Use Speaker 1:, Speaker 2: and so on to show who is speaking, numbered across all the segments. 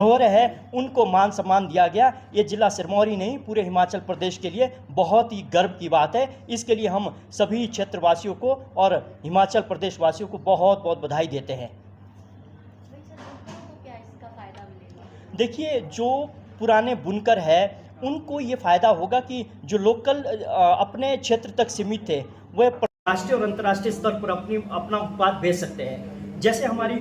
Speaker 1: हो रहे हैं उनको मान सम्मान दिया गया। ये जिला सिरमौर ही नहीं, पूरे हिमाचल प्रदेश के लिए बहुत ही गर्व की बात है। इसके लिए हम सभी क्षेत्रवासियों को और हिमाचल प्रदेश वासियों को बहुत बहुत बधाई देते हैं। देखिए, जो पुराने बुनकर है उनको ये फ़ायदा होगा कि जो लोकल अपने क्षेत्र तक सीमित थे वह राष्ट्रीय और अंतर्राष्ट्रीय स्तर पर अपना उत्पाद बेच सकते हैं। जैसे हमारी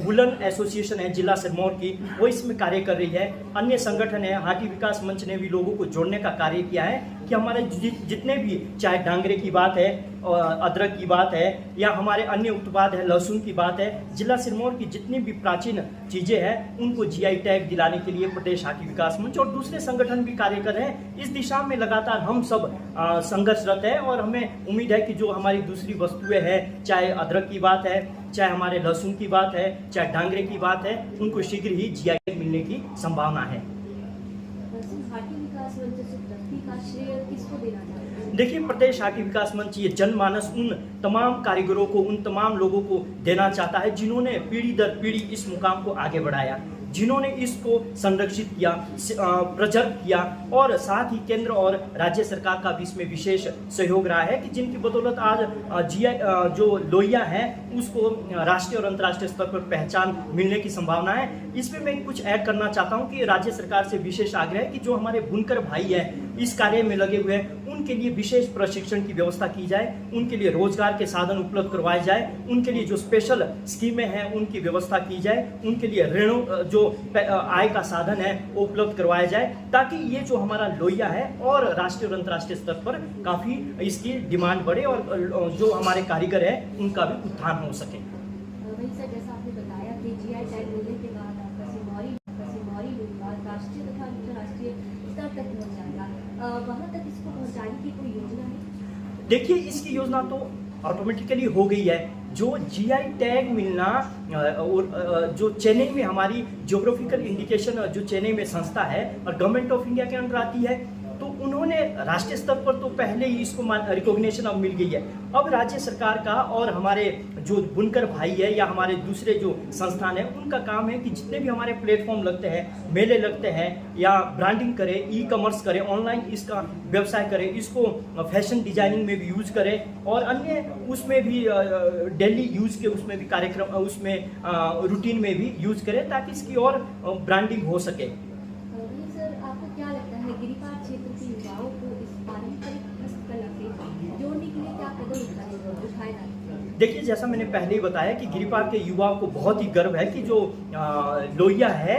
Speaker 1: वुलन एसोसिएशन है जिला सिरमौर की, वो इसमें कार्य कर रही है। अन्य संगठन है, हाटी विकास मंच ने भी लोगों को जोड़ने का कार्य किया है कि हमारे जितने भी, चाहे डांगरे की बात है, अदरक की बात है, या हमारे अन्य उत्पाद है, लहसुन की बात है, जिला सिरमौर की जितनी भी प्राचीन चीज़ें हैं उनको जीआई टैग दिलाने के लिए प्रदेश हाटी विकास मंच और दूसरे संगठन भी कार्य कर रहे हैं। इस दिशा में लगातार हम सब संघर्षरत है और हमें उम्मीद है कि जो हमारी दूसरी वस्तुएं हैं, चाहे अदरक की बात है, चाहे हमारे लहसुन की बात है, चाहे डांगरे की बात है, उनको शीघ्र ही जीआई टैग मिलने की संभावना है। देखिए, प्रदेश हाटी विकास मंच ये जनमानस उन तमाम कारीगरों को, उन तमाम लोगों को देना चाहता है जिन्होंने पीढ़ी दर पीढ़ी इस मुकाम को आगे बढ़ाया, जिन्होंने इसको संरक्षित किया, प्रिजर्व किया, और साथ ही केंद्र और राज्य सरकार का भी इसमें विशेष सहयोग रहा है कि जिनकी बदौलत आज जीआई जो लोहिया है उसको राष्ट्रीय और अंतर्राष्ट्रीय स्तर पर पहचान मिलने की संभावना है। इसमें मैं कुछ ऐड करना चाहता हूं कि राज्य सरकार से विशेष आग्रह है कि जो हमारे बुनकर भाई हैं इस कार्य में लगे हुए हैं उनके लिए विशेष प्रशिक्षण की व्यवस्था की जाए, उनके लिए रोजगार के साधन उपलब्ध करवाए जाए, उनके लिए जो स्पेशल स्कीमें हैं उनकी व्यवस्था की जाए, उनके लिए ऋणों जो आय का साधन है वो उपलब्ध करवाया जाए, ताकि ये जो हमारा लोहिया है और राष्ट्रीय और अंतर्राष्ट्रीय स्तर पर काफ़ी इसकी डिमांड बढ़े और जो हमारे कारीगर है उनका भी उत्थान हो सके।
Speaker 2: वही सर, जैसा आपने बताया कि जीआई टैग मिलने के बाद आपका सिरमौरी उत्पाद राष्ट्रीय तथा अंतर्राष्ट्रीय स्तर तक पहुँच जाएगा, वहाँ तक इसको पहुँचाने की कोई योजना है?
Speaker 1: देखिए, इसकी योजना तो ऑटोमेटिकली हो गई है। जो जीआई टैग मिलना और जो चेन्नई में हमारी ज्योग्राफिकल इंडिकेशन जो चेन्नई में संस्था है और गवर्नमेंट ऑफ इंडिया के अंडर आती है, तो उन्होंने राष्ट्रीय स्तर पर तो पहले ही इसको रिकॉग्निशन अब मिल गई है। अब राज्य सरकार का और हमारे जो बुनकर भाई है या हमारे दूसरे जो संस्थान है उनका काम है कि जितने भी हमारे प्लेटफॉर्म लगते हैं, मेले लगते हैं, या ब्रांडिंग करें, ई कॉमर्स करें, ऑनलाइन इसका व्यवसाय करें, इसको फैशन डिजाइनिंग में भी यूज करें और अन्य उसमें भी डेली यूज के उसमें भी कार्यक्रम उसमें रूटीन में भी यूज करें ताकि इसकी और ब्रांडिंग हो सके।
Speaker 2: सर, आपको क्या लगता है गिरिपार क्षेत्र के युवाओं को इस पारंपरिक हस्तकला से जोड़ने के लिए क्या कदम उठाए जाते हैं?
Speaker 1: देखिए, जैसा मैंने पहले ही बताया कि गिरिपार के युवाओं को बहुत ही गर्व है कि जो लोहिया है